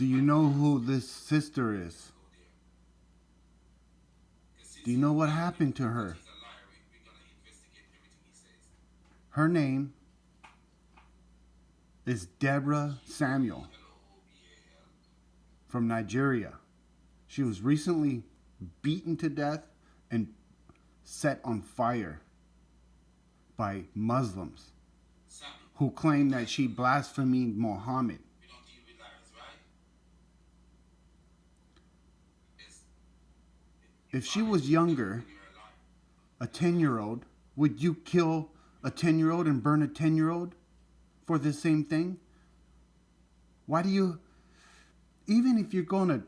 Do you know who this sister is? Do you know what happened to her? Her name is Deborah Samuel from Nigeria. She was recently beaten to death and set on fire by Muslims who claim that she blasphemed Muhammad. If she was younger, a 10-year-old, would you kill a 10-year-old and burn a 10-year-old for the same thing? Why do you, even if you're going to,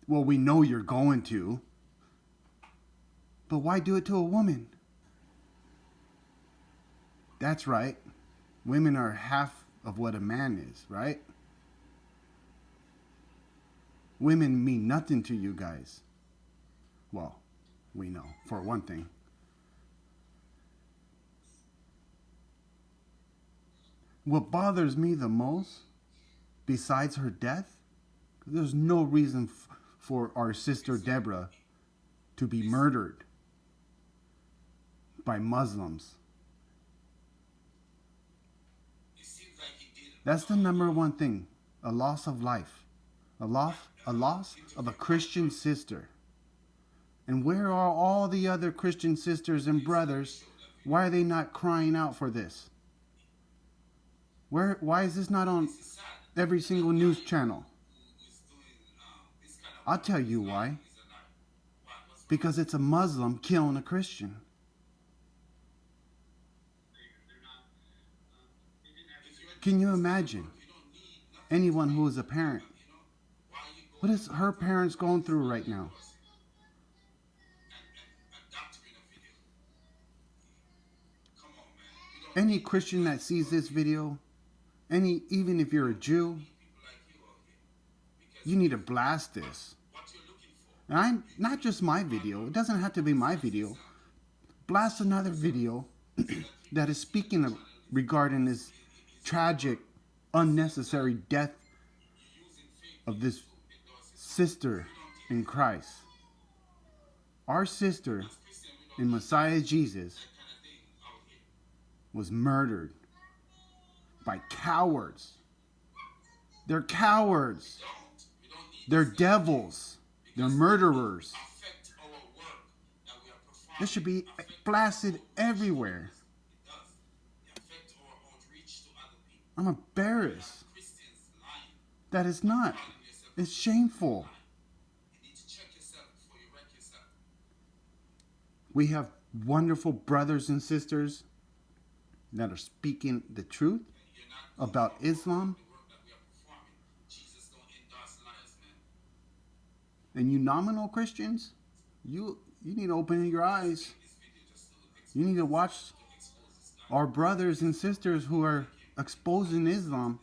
well, we know you're going to, but why do it to a woman? That's right. Women are half of what a man is, right? Women mean nothing to you guys. Well, we know, for one thing. What bothers me the most, besides her death, there's no reason for our sister Deborah to be murdered by Muslims. That's the number one thing, a loss of life, a loss of a Christian sister. And where are all the other Christian sisters and brothers? Why are they not crying out for this? Why is this not on every single news channel? I'll tell you why. Because it's a Muslim killing a Christian. Can you imagine anyone who is a parent? What is her parents going through right now? Any Christian that sees this video, even if you're a Jew, you need to blast this. And not just my video. It doesn't have to be my video. Blast another video that is speaking regarding this tragic, unnecessary death of this sister in Christ. Our sister in Messiah Jesus was murdered by cowards. They're cowards. They're devils. They're murderers. This should be blasted everywhere. I'm embarrassed. That is not. It's shameful. We have wonderful brothers and sisters that are speaking the truth about Islam. And you nominal Christians, you need to open your eyes. You need to watch our brothers and sisters who are exposing Islam.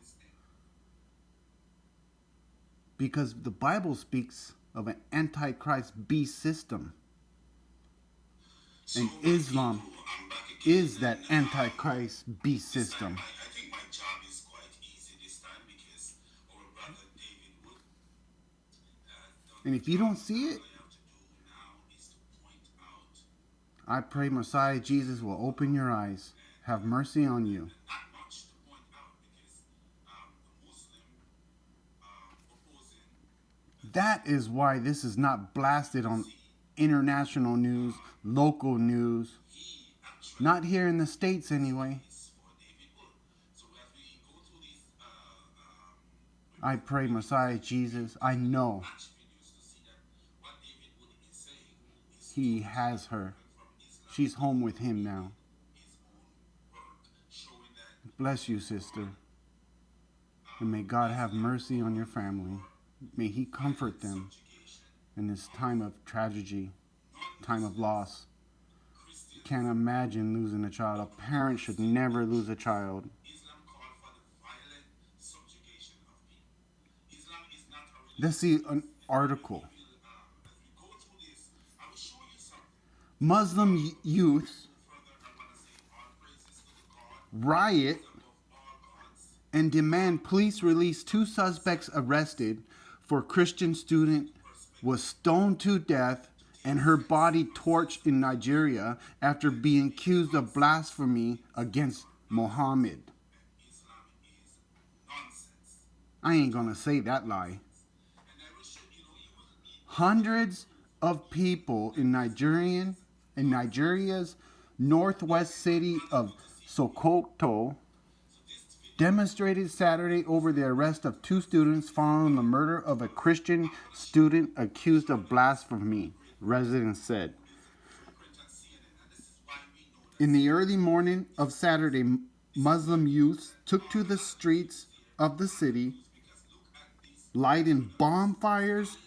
Because the Bible speaks of an antichrist beast system. And Islam is that antichrist beast system. I think my job is quite easy this time because our brother David Wood. And if you don't see it, I pray Messiah Jesus will open your eyes, have mercy on you. Not much to point out because the Muslim opposing. That is why this is not blasted on international news, local news. Not here in the States anyway. I pray Messiah Jesus, I know he has her. She's home with him now. Bless you, sister. And may God have mercy on your family. May he comfort them in this time of tragedy, time of loss. Can't imagine losing a child. A parent should never lose a child. Let's see an article. Muslim youth riot and demand police release 2 suspects arrested for Christian student was stoned to death and her body torched in Nigeria after being accused of blasphemy against Muhammad. Islam is nonsense. I ain't gonna say that lie. And I will show you know you will need Hundreds of people in Nigeria's northwest city of Sokoto demonstrated Saturday over the arrest of 2 students following the murder of a Christian student accused of blasphemy, residents said. print on CNN, and this is why we know that In the early morning of Saturday, Muslim youths took to the streets of the city, because look at this lighting bonfires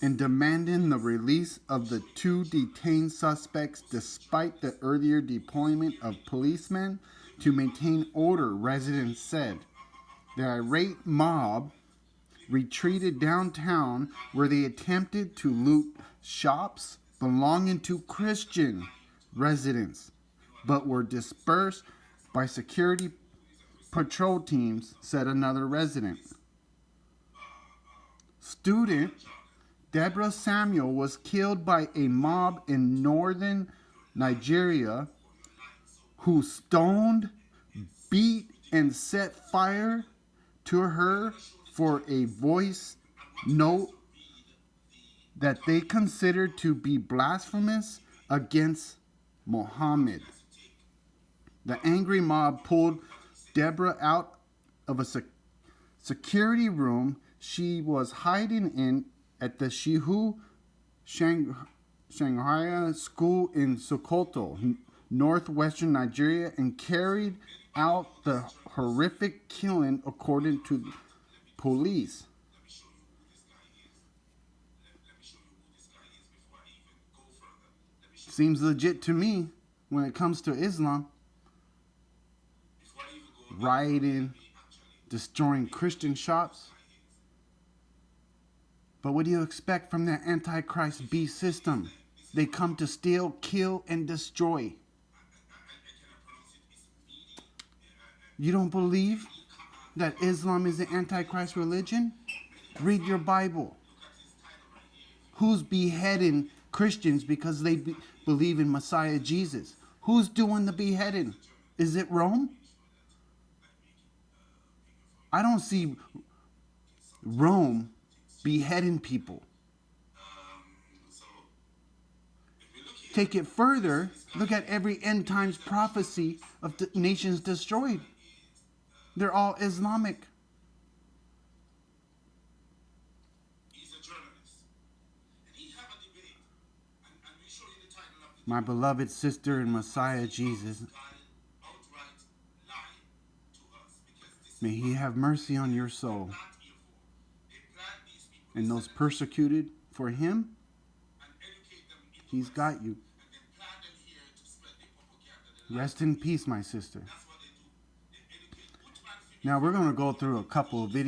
and demanding the release of the 2 detained suspects despite the earlier deployment of policemen to maintain order, residents said. The irate mob retreated downtown where they attempted to loot shops belonging to Christian residents, but were dispersed by security patrol teams, said another resident. Student Deborah Samuel was killed by a mob in northern Nigeria who stoned, beat, and set fire to her for a voice note that they considered to be blasphemous against Muhammad. The angry mob pulled Deborah out of a security room she was hiding in at the Shanghai school in Sokoto, northwestern Nigeria, and carried out the horrific killing, according to police. let me show you who this guy is. Let me show you who this guy is before I even go further. Let me show Seems legit to me when it comes to Islam. before I even go Rioting, destroying Christian shops. But what do you expect from that Antichrist beast system? They come to steal, kill, and destroy. I cannot pronounce it. It's meaty. You don't believe that Islam is the Antichrist religion? Read your Bible. Who's beheading Christians because they believe in Messiah Jesus? Who's doing the beheading? Is it Rome? I don't see Rome beheading people. So if we look here, Take it further, look at every end times prophecy of the nations destroyed. They're all Islamic. he's a journalist, and he have a debate, and we show you the title of the My beloved sister in Messiah Jesus, outright lie to us, because this may he have mercy on your soul. is not here for. They plan these people And those persecuted for him, and educate them into he's got you. and then plan them here to spread the propaganda. They Rest in peace, my sister. That's what they do. They educate Uthman figures, Now we're going to go through a couple of videos. and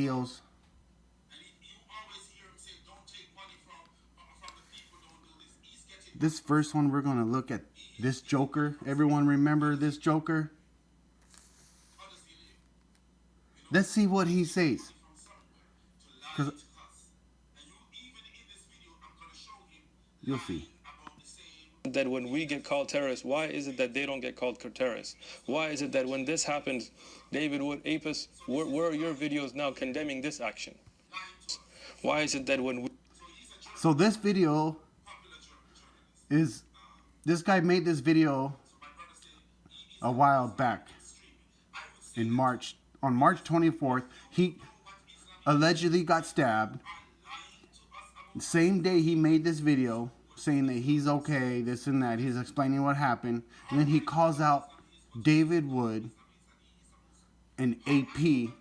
you always hear him say, "Don't take money from the people. Don't do this." He's getting. This first one, we're going to look at this Joker. Everyone remember this Joker? How does he live? Let's see what he says. From somewhere to lie 'Cause- to us. And you even in this video, I'm gonna show him You'll see. about the same. That when we get called terrorists, why is it that they don't get called terrorists? Why is it that when this happens, David Wood, Apis, where are your videos now condemning this action? Why is it that when we So this video is, this guy made this video a while back in March. On March 24th, he allegedly got stabbed. The same day he made this video saying that he's okay, this and that. He's explaining what happened. And then he calls out David Wood and AP,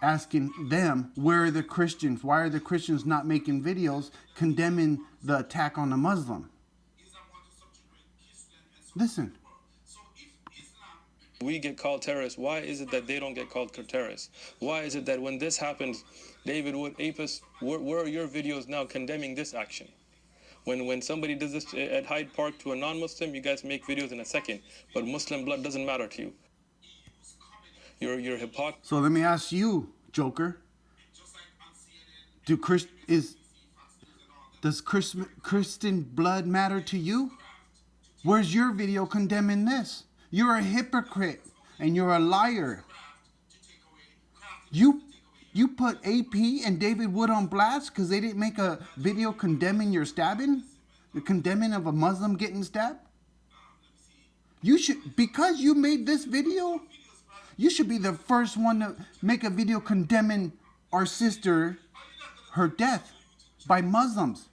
asking them, where are the Christians? Why are the Christians not making videos condemning the attack on the Muslim? Listen. get called terrorists, why is it that they don't get called terrorists? Why is it that when this happens, David Wood, Apis, where are your videos now condemning this action? When somebody does this at Hyde Park to a non-Muslim, you guys make videos in a second, but Muslim blood doesn't matter to you. You're hypocrisy. So let me ask you, Joker. Just like on CNN, Does Christian blood matter to you? Where's your video condemning this? You're a hypocrite and you're a liar. You put AP and David Wood on blast because they didn't make a video condemning your stabbing? The condemning of a Muslim getting stabbed? You should, because you made this video, you should be the first one to make a video condemning our sister, her death by Muslims.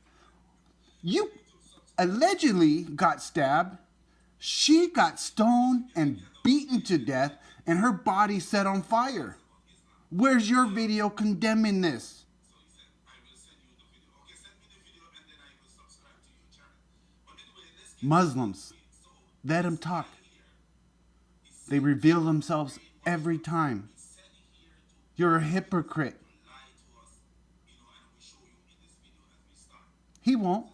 You allegedly got stabbed. She got stoned and beaten to death and her body set on fire. Where's your video condemning this? Muslims, let them talk. They reveal themselves every time. You're a hypocrite. He won't.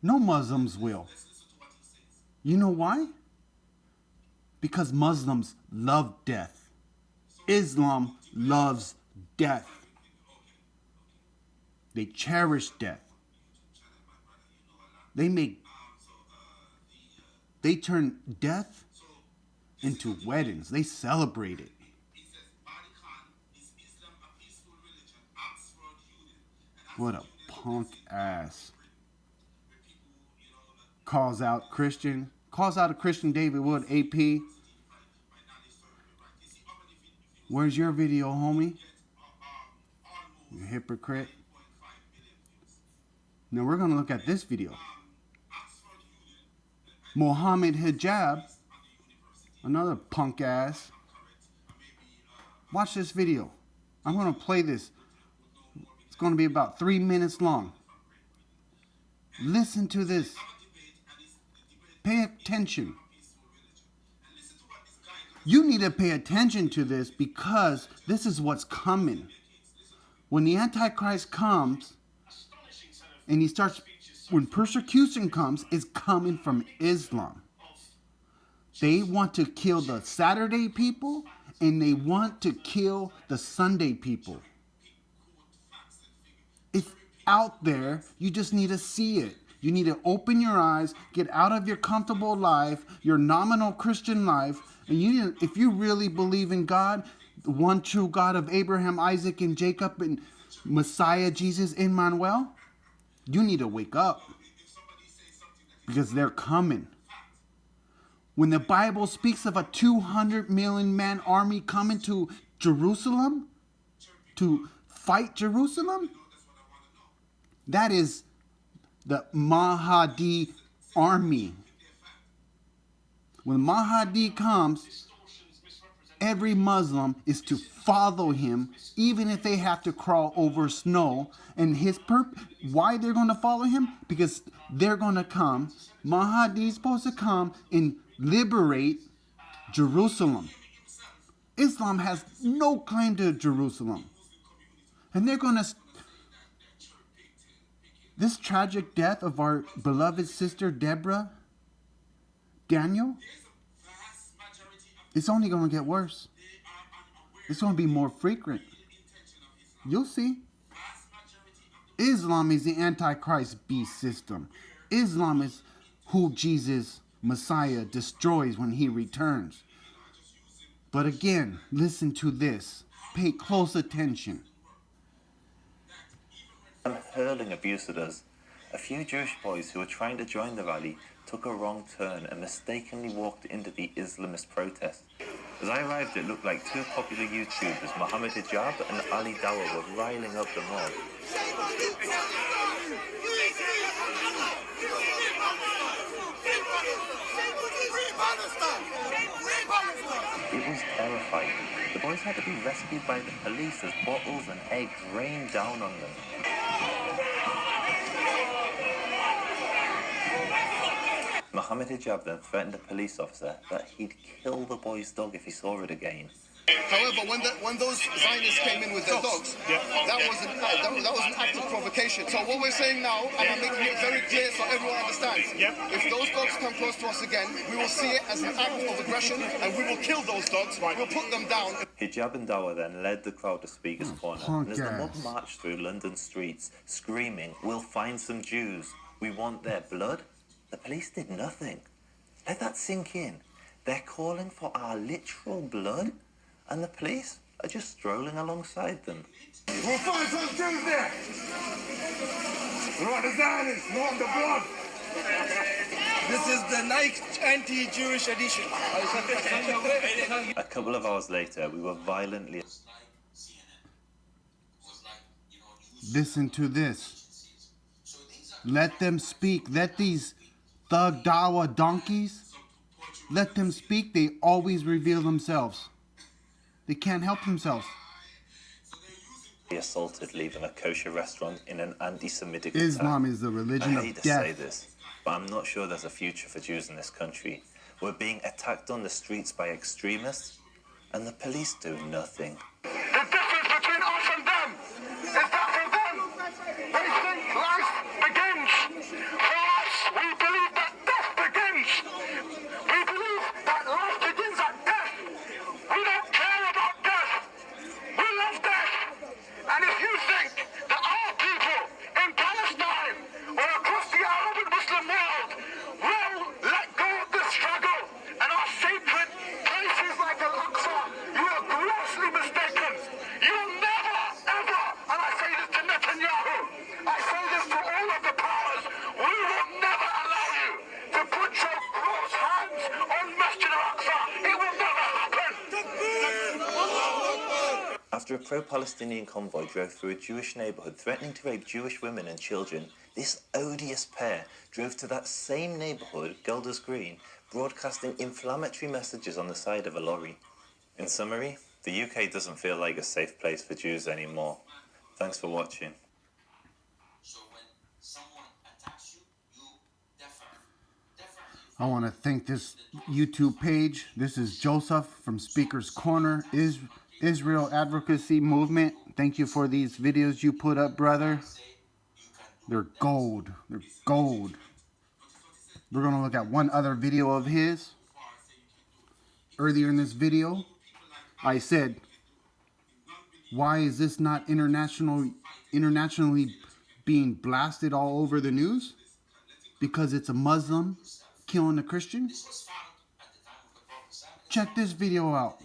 No Muslims will. You know why? Because Muslims love death. Islam loves death. They cherish death. They turn death into weddings. They celebrate it. What a punk ass. Calls out a Christian David Wood, AP. Where's your video, homie? You hypocrite. Now we're going to look at this video. Mohammed Hijab, another punk ass. Watch this video. I'm going to play this. It's going to be about 3 minutes long. Listen to this. Pay attention. You need to pay attention to this because this is what's coming. When the Antichrist comes and when persecution comes, it's coming from Islam. They want to kill the Saturday people and they want to kill the Sunday people. It's out there. You just need to see it. You need to open your eyes, get out of your comfortable life, your nominal Christian life, and if you really believe in God, the one true God of Abraham, Isaac, and Jacob, and Messiah, Jesus, Emmanuel, you need to wake up because they're coming. When the Bible speaks of a 200 million man army coming to Jerusalem to fight Jerusalem, that is the Mahdi army. When Mahdi comes, every Muslim is to follow him, even if they have to crawl over snow. And why they're going to follow him? Because they're going to come. Mahdi is supposed to come and liberate Jerusalem. Islam has no claim to Jerusalem. And they're going to... This tragic death of our beloved sister Deborah Daniel, it's only going to get worse. It's going to be more frequent. You'll see. Islam is the Antichrist beast system. Islam is who Jesus, Messiah, destroys when he returns. But again, listen to this. Pay close attention. And hurling abuse at us. A few Jewish boys who were trying to join the rally took a wrong turn and mistakenly walked into the Islamist protest. As I arrived, it looked like two popular YouTubers, Mohammed Hijab and Ali Dawah, were riling up the mob. It was terrifying. The boys had to be rescued by the police as bottles and eggs rained down on them. Mohammed Hijab then threatened a police officer that he'd kill the boy's dog if he saw it again. However, when those Zionists came in with their dogs, that was an act of provocation. So what we're saying now, and I'm making it very clear so everyone understands, if those dogs come close to us again, we will see it as an act of aggression, and we will kill those dogs. We'll put them down. Hijab and Dawa then led the crowd to Speaker's Corner, punk and as the mob ass. marched through London streets, screaming, "We'll find some Jews, we want their blood," the police did nothing. Let that sink in. They're calling for our literal blood, and the police are just strolling alongside them. We'll find some Jews there. We want the Zionists, we want the blood. This is the Nike anti-Jewish edition. A couple of hours later, we were violently... Listen to this. Let them speak. Let these thug dawa donkeys, let them speak. They always reveal themselves. They can't help themselves. assaulted leaving a kosher restaurant in an anti-Semitic Islam attack. is the religion I of hate to death. say this, but I'm not sure there's a future for Jews in this country. We're being attacked on the streets by extremists, and the police do nothing. The difference between us and them is that for them, they think life begins. For us, we believe that death begins. We believe that life begins at death. We don't care about death. We love death. And if you think that our people in Palestine or across the Arab and Muslim world will let go of the struggle and our sacred places like Al-Aqsa, you are grossly mistaken. You'll never, ever, and I say this to Netanyahu, I say this to all of the powers, we will never allow you to put your cross hands on Masjid Al-Aqsa. It will never happen. After a pro-Palestinian convoy drove through a Jewish neighborhood threatening to rape Jewish women and children, this odious pair drove to that same neighborhood, Golders Green, broadcasting inflammatory messages on the side of a lorry. In summary, the UK doesn't feel like a safe place for Jews anymore. Thanks for watching. So when someone attacks you, you defer. I want to thank this YouTube page. This is Joseph from Speaker's Corner, Israel Advocacy Movement. Thank you for these videos you put up, brother. They're gold. They're gold. We're going to look at one other video of his. Earlier in this video, I said, why is this not internationally being blasted all over the news? Because it's a Muslim killing a Christian? Check this video out.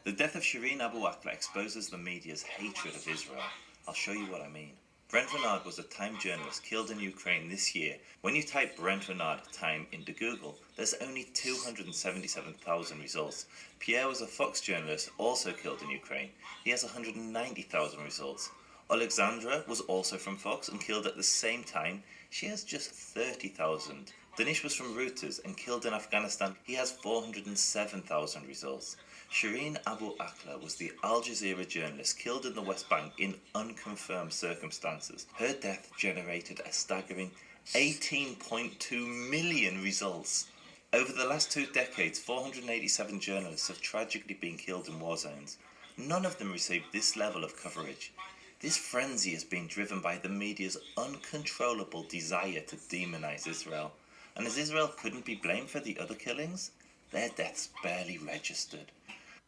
The death of Shireen Abu Akleh exposes the media's hatred of Israel. I'll show you what I mean. Brent Renard was a Time journalist killed in Ukraine this year. When you type Brent Renard Time into Google, there's only 277,000 results. Pierre was a Fox journalist also killed in Ukraine. He has 190,000 results. Alexandra was also from Fox and killed at the same time. She has just 30,000. Danish was from Reuters and killed in Afghanistan. He has 407,000 results. Shireen Abu Akleh was the Al Jazeera journalist killed in the West Bank in unconfirmed circumstances. Her death generated a staggering 18.2 million results. Over the last 2 decades, 487 journalists have tragically been killed in war zones. None of them received this level of coverage. This frenzy has been driven by the media's uncontrollable desire to demonize Israel. And as Israel couldn't be blamed for the other killings, their deaths barely registered.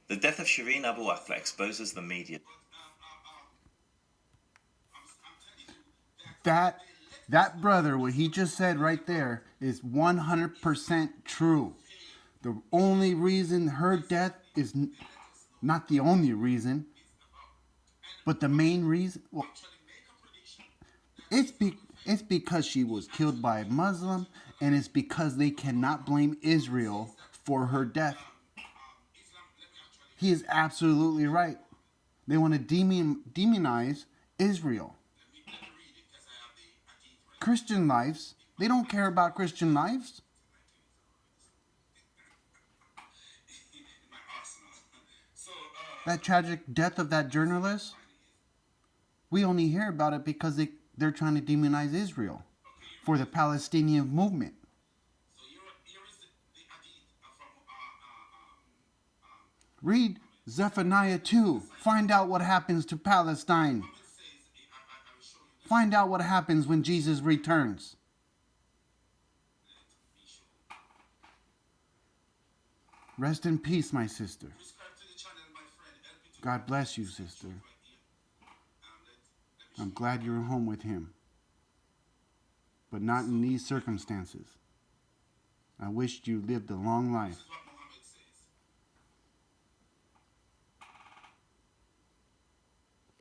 The death of Shireen Abu Akleh exposes the media. That brother, what he just said right there, is 100% true. The only reason her death is not the only reason, but the main reason, well, it's because she was killed by a Muslim, and it's because they cannot blame Israel for her death. He is absolutely right. They want to demonize Israel. Christian lives, they don't care about Christian lives. That tragic death of that journalist, we only hear about it because they're trying to demonize Israel for the Palestinian movement. Read Zephaniah 2. Find out what happens to Palestine. Find out what happens when Jesus returns. Rest in peace, my sister. God bless you, sister. I'm glad you're home with him, but not in these circumstances. I wished you lived a long life.